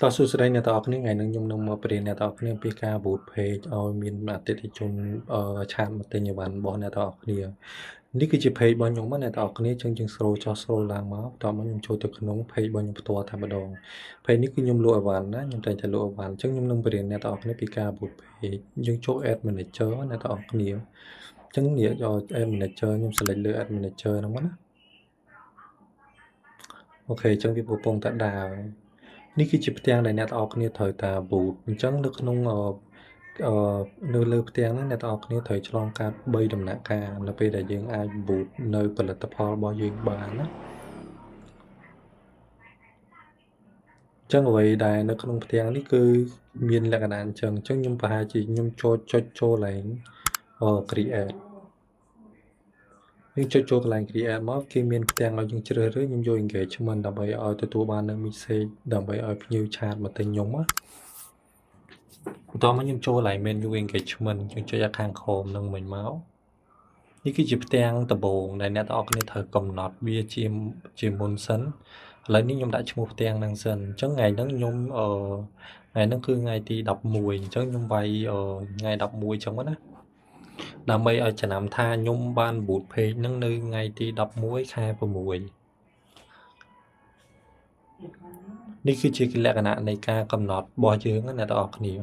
តសួស្តីអ្នកទាំងអស់គ្នាថ្ងៃនេះខ្ញុំនឹងមកបរៀនអ្នកទាំងអស់គ្នាពីការ boot page ឲ្យមានអតិថិជនឆាតមកទិញអីវ៉ាន់របស់អ្នកទាំងអស់គ្នានេះគឺជា page របស់ខ្ញុំអ្នកទាំងអស់គ្នាចឹងយើង scroll ចុះ scroll ឡើងមកបន្ទាប់មកខ្ញុំចូលទៅក្នុង page របស់ខ្ញុំផ្ទាល់តែម្ដង page នេះគឺខ្ញុំលក់អីវ៉ាន់ណាខ្ញុំតែងតែលក់អីវ៉ាន់ចឹងខ្ញុំនឹងបរៀនអ្នកទាំងអស់គ្នាពីការ boot page យើងចូល ad manager អ្នកទាំងអស់គ្នាចឹងនិយាយ ad manager ខ្ញុំ select លើ ad manager ហ្នឹងមកណាអូខេចឹងវាកំពុងតែដើរនេះគឺជាផ្ទាំងដែលអ្នកទាំងអស់គ្នាត្រូវតា boot អញ្ចឹងនៅក្នុងនៅលើផ្ទាំងហ្នឹងអ្នកទាំងអស់គ្នាត្រូវឆ្លងកាត់3ដំណាក់កាលនៅពេលដែលយើងអាច boot នៅផលិតផលរបស់យើងបានណាចឹងអ្វីដែលនៅក្នុងផ្ទាំងនេះគឺមានលក្ខណៈអញ្ចឹងខ្ញុំប្រហែលជាខ្ញុំចុចចូលឡើងcreate យើងចុចចូលកន្លែង create មកគេមានផ្ទាំងឲ្យយើងជ្រើសរើសខ្ញុំយក engagement ដើម្បីឲ្យទទួលបាននៅ message ដើម្បីឲ្យភ្ញៀវឆាតមកទិញខ្ញុំណាបន្ទាប់មកខ្ញុំចូលកន្លែង menu engagement ខ្ញុំចុចខាងក្រោមនឹងមិញមកនេះគឺជាផ្ទាំងដំបូងដែលអ្នកទាំងអស់គ្នាត្រូវកំណត់វាជាមុនសិនឥឡូវនេះខ្ញុំដាក់ឈ្មោះផ្ទាំងហ្នឹងសិនអញ្ចឹងថ្ងៃហ្នឹងខ្ញុំថ្ងៃហ្នឹងគឺថ្ងៃទី11អញ្ចឹងខ្ញុំវាយថ្ងៃ11អញ្ចឹងណាដើម្បីឲ្យចំណាំថាខ្ញុំបាន boot page ហ្នឹងនៅថ្ងៃទី11ខែ6នេះគឺជាលក្ខណៈនៃការកំណត់របស់យើងណាអ្នកទាំងអស់គ្នា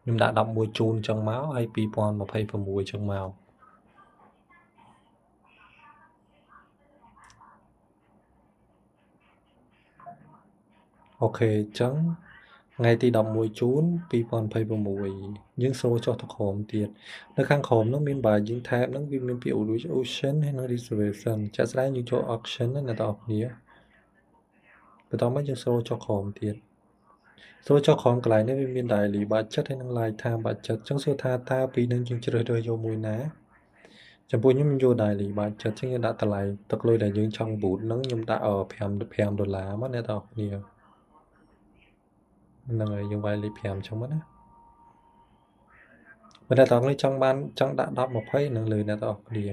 ខ្ញុំដាក់11ជូនអញ្ចឹងមកហើយ2026អញ្ចឹងមកអូខេអញ្ចឹងថ្ងៃទី11ជូន2026យើងស្រូលចុះទៅក្រោមទៀតនៅខាងក្រោមនោះមានបើយើង tab ហ្នឹងវាមានពាក្យ auction ហើយនិង reservation ចាក់ស្ដែងយើងចូល auction ណាអ្នកទាំងអស់គ្នាបន្តមកយើងស្រូលចុះក្រោមទៀតស្រូលចុះក្រោមកន្លែងនេះវាមាន daily budget ហើយនិង lifetime budget អញ្ចឹងសួរថាតើពីរនឹងយើងជ្រើសរើសយកមួយណាចំពោះខ្ញុំយក daily budget អញ្ចឹងយើងដាក់តម្លៃទឹកលុយដែលយើងចង់ boot ហ្នឹងខ្ញុំដាក់$5មកអ្នកទាំងអស់គ្នាហ្នឹងហើយយើងវាយលេខ5អញ្ចឹងមកណាបើអ្នកទាំងអស់គ្នាចង់ដាក់10 20នឹងលើអ្នកទាំងអស់គ្នា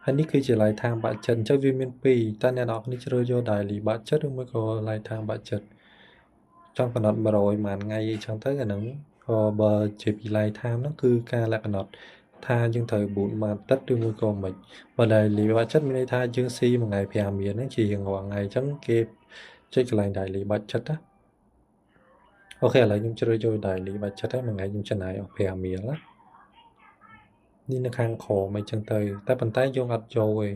ហើយនេះគឺជា lifetime budget អញ្ចឹងវាមាន2តើអ្នកទាំងអស់គ្នាជ្រើសយក daily budget ឬមួយក៏ lifetime budget ចង់កំណត់100ម៉ានថ្ងៃអីចឹងទៅអាហ្នឹងបើជាពី lifetime ហ្នឹងគឺការលក្ខណៈថាយើងត្រូវ boot មួយអាទិត្យឬមួយក៏មិនបើ daily budget មានន័យថាយើងស៊ីមួយថ្ងៃ5រៀលហ្នឹងជារៀងរាល់ថ្ងៃអញ្ចឹងគេចុចកន្លែង daily budget ណាអូខេឥឡូវខ្ញុំជ្រើសយក daily budget ហើយមួយថ្ងៃខ្ញុំចំណាយអស់5រៀលណានេះនៅខាងក្រោមអីចឹងទៅតែប៉ុន្តែយើងអត់យកទេ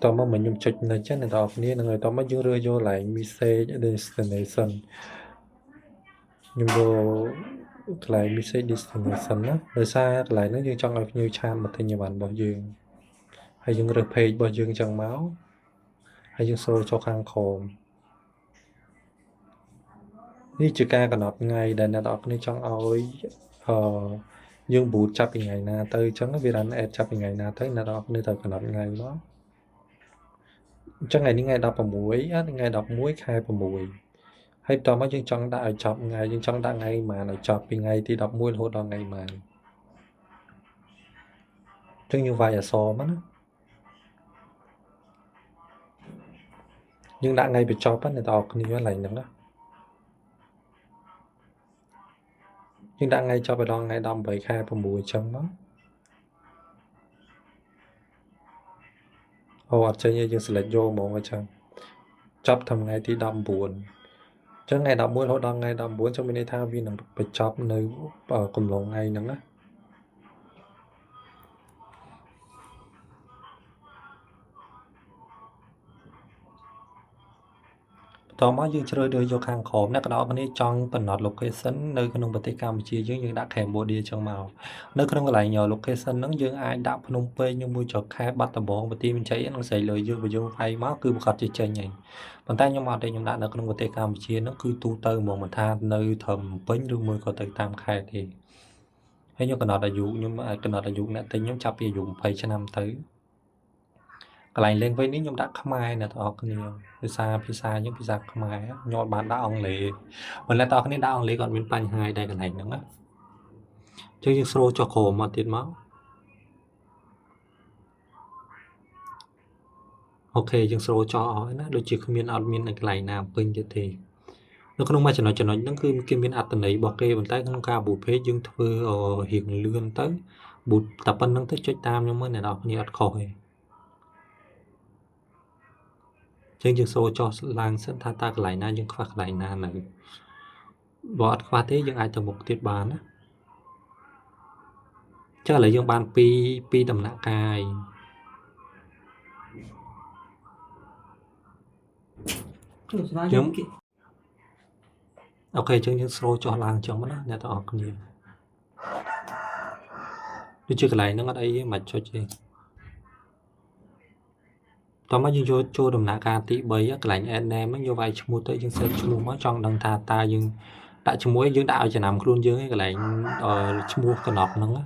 តោះមកខ្ញុំចុចនៅចឹងអ្នកនរគ្នានឹងតោះមកយើងរើសយកឡើង message destination ខ្ញុំយកកន្លែង message destination ណាដោយសារកន្លែងហ្នឹងយើងចង់ឲ្យភ្ញៀវឆាតមកទិញអីវ៉ាន់របស់យើងហើយយើងរើស page របស់យើងចឹងមកហើយយើងចូលចុះខាងក្រោមនេះជាការកំណត់ថ្ងៃដែលអ្នកនរគ្នាចង់ឲ្យយើង boot ចាប់ពីថ្ងៃណាទៅអញ្ចឹងវា run ad ចាប់ពីថ្ងៃណាទៅអ្នកនរគ្នាត្រូវកំណត់ថ្ងៃមកអញ្ចឹងថ្ងៃនេះថ្ងៃ16ថ្ងៃ11ខែ6ហើយបន្តមកយើងចង់ដាក់ឲ្យចប់ថ្ងៃយើងចង់ដាក់ថ្ងៃប៉ុន្មានឲ្យចប់ពីថ្ងៃទី11រហូតដល់ថ្ងៃប៉ុន្មានអញ្ចឹងយើងវាយអក្សរមកណាយើងដាក់ថ្ងៃបញ្ចប់ណាអ្នកនរគ្នាកន្លែងហ្នឹងណាយើងដាក់ថ្ងៃចប់ដល់ថ្ងៃ18ខែ6អញ្ចឹងមកអត់ចេញយើង select យកហ្មងអញ្ចឹងចាប់ថ្ងៃទី19អញ្ចឹងថ្ងៃ11រហូតដល់ថ្ងៃ19អញ្ចឹងមានន័យថាវានឹងបញ្ចប់នៅកំឡុងថ្ងៃហ្នឹងណាតមកយើងជ្រើសរើសយកខាងក្រោមអ្នកទាំងអស់គ្នាចង់កំណត់ location នៅក្នុងប្រទេសកម្ពុជាយើងដាក់ Cambodia ចឹងមកនៅក្នុងកន្លែង location ហ្នឹងយើងអាចដាក់ភ្នំពេញឬមួយក៏ខេត្តបាត់ដំបងបន្ទាយមានជ័យហ្នឹងស្អីលើយើងបើយើងវាយមកគឺប្រកាសជាចេញហើយប៉ុន្តែខ្ញុំអត់ទេខ្ញុំដាក់នៅក្នុងប្រទេសកម្ពុជាហ្នឹងគឺទូទៅហ្មងមិនថានៅត្រឹមភ្នំពេញឬមួយក៏ទៅតាមខេត្តទេហើយខ្ញុំកំណត់អាយុខ្ញុំអាចកំណត់អាយុអ្នកទិញខ្ញុំចាប់ពីអាយុ20ឆ្នាំទៅកន្លែងលេងវិញនេះខ្ញុំដាក់ខ្មែរអ្នកទាំងអស់គ្នាភាសាខ្ញុំភាសាខ្មែរខ្ញុំអត់បានដាក់អង់គ្លេសបើអ្នកទាំងអស់គ្នាដាក់អង់គ្លេសក៏មានបញ្ហាដែរកន្លែងហ្នឹងណាចឹងយើងស្រូលចុះក្រោមមកទៀតមក ok dương sro cho hỏi nó đôi chỉ không miên admin này lại nào bên như thế nó không mà cho nó nó cứ kia miên admin này bỏ kê bàn tay không cao bụt phê dương thưa hiện lươn tới bụt tập anh nó tới chơi tam nhưng mới này đọc như ắt khỏi chương dương sro cho lang sân tha ta lại na dương khoác lại na này bỏ khoa thế dương ai từ một tiết bàn á chắc là dương ban pi pi đầm nạ cài nhóm ok chương dương sro cho lang trong đó nhà tao học nhiều đi chưa cái này nó ở đây mà cho chị tao mới dương cho đầm nạ ca tí bấy á cái này anh em nó như vậy mua tới dương sơn chú mới trong đằng thà ta dương tại chú muối dương đạo cho nằm luôn dương cái này chú mua cái nọc nữa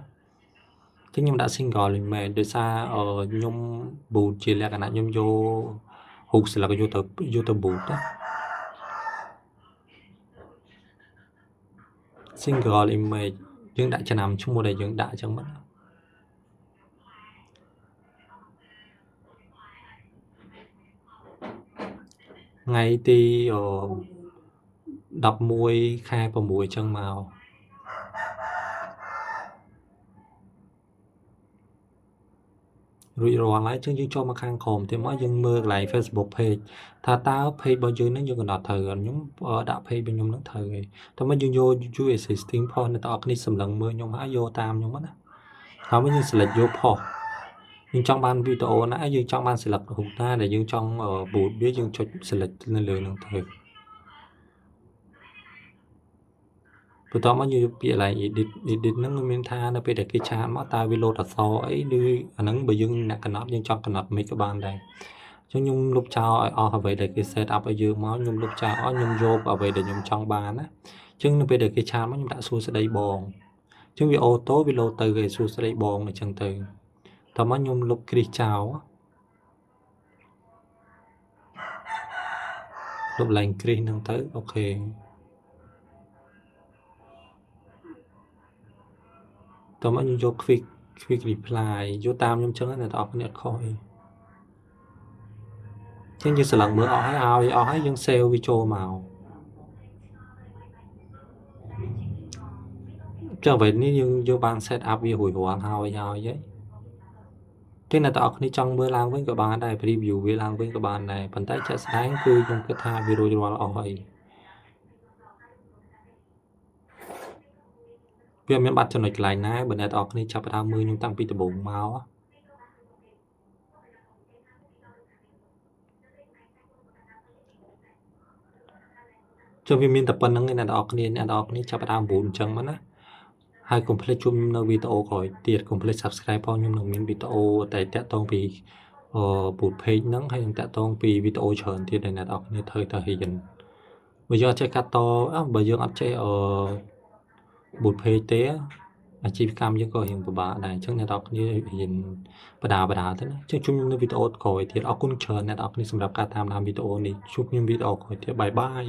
thế nhưng đã sinh gọi liền mẹ để xa ở nhung bù chỉ là cái này nhung vô hụt sẽ là cái vô tập bù đó sinh gọi liền mẹ dương đại cho nằm chú mua đây dương đại chẳng mất ngay thì đập mùi khai vào mùi chân màu rồi lại chương trình cho mà khang khom thì mỗi dân mơ lại Facebook page thà tao page bao nhiêu nó như còn đọt thời nhóm đã page bên nhóm nó thời tao mới vô chú existing point này tao cái sầm lần mưa nhóm há vô tam nhóm á tao mới như select vô point nhưng trong ban video nãy dương trong ban select hụt ta để dương trong bụt biết dương cho select lên lượng năng thời tụi tao mới như bị lại edit nó nguyên tha nó bị để cái cha mà ta video đặt sau ấy đi nó bởi dương nè cái nốt dương trong cái nốt mấy cái bàn đây chứ nhung lúc chào ở vậy để cái setup ở dưới máu nhung lúc chào ở nhung vô ở vậy để nhung trong bàn á chứ nó bị để cái cha mà nhung đã xua sẽ đây bòn chứ vì ô tô vì lô từ cái xua sẽ đây bòn này chẳng từ tao mới nhung lúc kia chào á lúc lành kia năng tới ok tao mới nhung vô quick reply vô tam nhung chân này tao nhận khỏi chứ như sự lần bữa ở hay dân sale video màu cho vậy nếu như vô ban setup vì hủy hoạn hao vậy thế là tao đi trong bữa lang với các bạn đây review với lang với các bạn này phần tay chạy sáng cứ dùng cái tha video cho nó hỏi vì mình bắt cho nó lại nãy bên này tao đi chập ra mưa nhưng tăng pi từ bụng máu á cho vì mình tập bên năng này tao đi chập ra bụng chân mà á hai complete chungនៅវីដេអូក្រោយទៀត complete subscribe ផងខ្ញុំនឹងមានវីដេអូតែតាក់ទងពីboot page ហ្នឹងហើយនឹងតាក់ទងពីវីដេអូច្រើនទៀតដែលអ្នកនរគ្នាត្រូវតែហ៊ានបើយើងអត់ចេះកាត់តបើយើងអត់ចេះboot page ទេអាជីវកម្មយើងក៏រៀងពិបាកដែរអញ្ចឹងអ្នកនរគ្នាហ៊ានបដាទៅណាអញ្ចឹងជួបខ្ញុំនៅវីដេអូក្រោយទៀតអរគុណច្រើនអ្នកនរគ្នាសម្រាប់ការតាមដានវីដេអូនេះជួបខ្ញុំវីដេអូក្រោយទៀតបាយបាយ